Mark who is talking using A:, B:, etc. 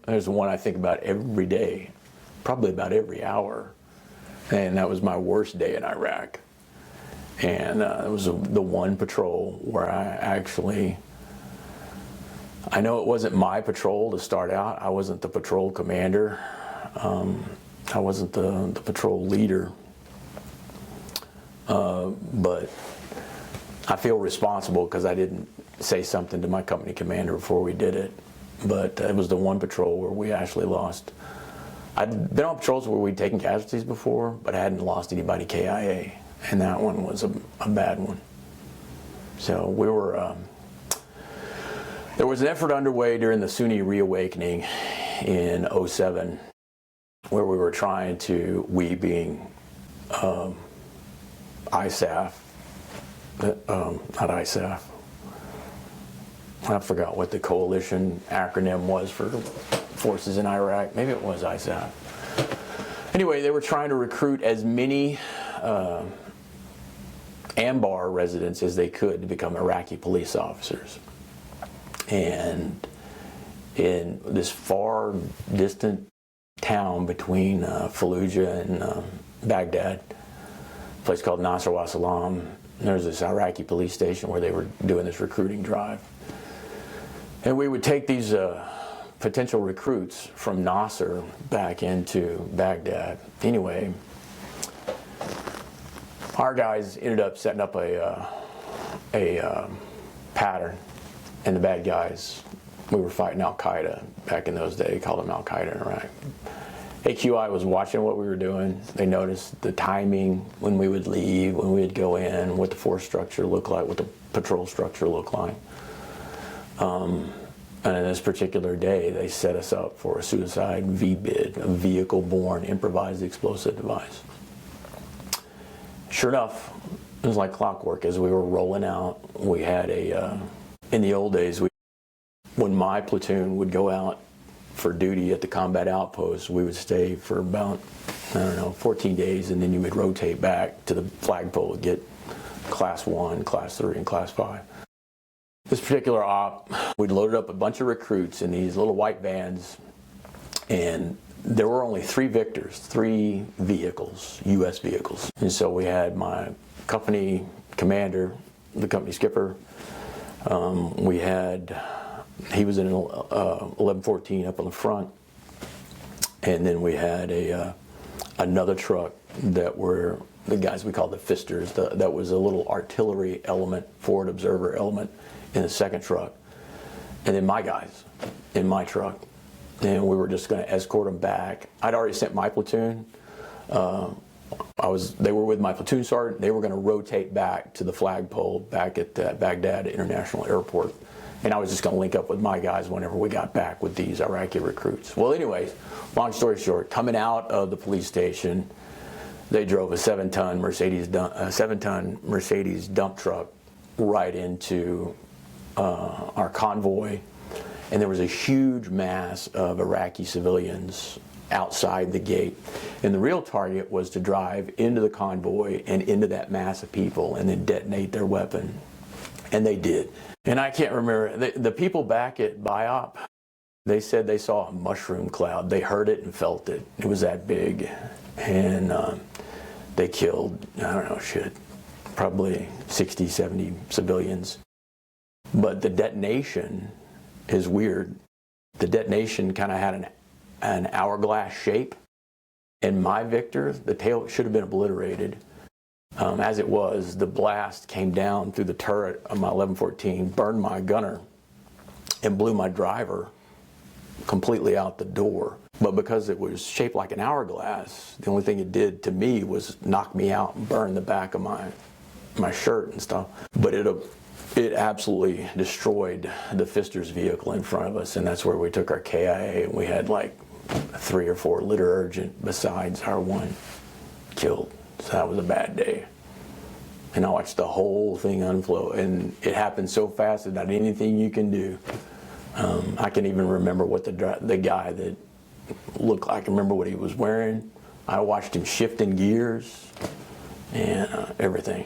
A: There's one I think about every day, probably about every hour, and that was my worst day in Iraq. And it was the one patrol where I know it wasn't my patrol to start out. I wasn't the patrol commander. I wasn't the patrol leader. But I feel responsible because I didn't say something to my company commander before we did it. But it was the one patrol where we actually lost. I'd been on patrols where we'd taken casualties before, but I hadn't lost anybody KIA. And that one was a bad one. So we were, there was an effort underway during the Sunni reawakening in '07 where we were trying to, we being ISAF, not ISAF, I forgot what the coalition acronym was for forces in Iraq. Maybe it was ISAF. Anyway, they were trying to recruit as many Anbar residents as they could to become Iraqi police officers. And in this far distant town between Fallujah and Baghdad, a place called Nasr wa Salam, there's this Iraqi police station where they were doing this recruiting drive. And we would take these potential recruits from Nasr back into Baghdad. Anyway, our guys ended up setting up a pattern, and the bad guys, we were fighting Al-Qaeda back in those days, called them Al-Qaeda in Iraq. AQI was watching what we were doing. They noticed the timing, when we would leave, when we would go in, what the force structure looked like, what the patrol structure looked like. And in this particular day, they set us up for a suicide VBID, a vehicle-borne improvised explosive device. Sure enough, it was like clockwork. As we were rolling out, we had in the old days, when my platoon would go out for duty at the combat outpost, we would stay for about, 14 days, and then you would rotate back to the flagpole and get class 1, class 3, and class 5. This particular op, we'd loaded up a bunch of recruits in these little white vans, and there were only 3 Victors, 3 vehicles, U.S. vehicles. And so we had my company commander, the company skipper, he was in an 1114 up on the front, and then we had another truck that were the guys we called the Fisters. That was a little artillery element, forward observer element in the second truck, and then my guys in my truck, and we were just going to escort them back. I'd already sent my platoon. They were with my platoon sergeant. They were going to rotate back to the flagpole back at Baghdad International Airport, and I was just going to link up with my guys whenever we got back with these Iraqi recruits. Well, anyways, long story short, coming out of the police station, they drove a 7-ton Mercedes dump truck right into our convoy, and there was a huge mass of Iraqi civilians outside the gate, and the real target was to drive into the convoy and into that mass of people and then detonate their weapon, and they did. And I can't remember, the people back at BIOP, they said they saw a mushroom cloud. They heard it and felt it. It was that big, and they killed, probably 60, 70 civilians. But the detonation is weird. The detonation kind of had an hourglass shape. In my Victor, the tail should have been obliterated. As it was, the blast came down through the turret of my 1114, burned my gunner, and blew my driver completely out the door. But because it was shaped like an hourglass, the only thing it did to me was knock me out and burn the back of my shirt and stuff. But it absolutely destroyed the Fisters vehicle in front of us, and that's where we took our KIA, and we had like 3 or 4 litter urgent besides our one killed. So that was a bad day. And I watched the whole thing unflow, and it happened so fast that not anything you can do. I can even remember what the guy that looked like, I can remember what he was wearing. I watched him shifting gears and everything.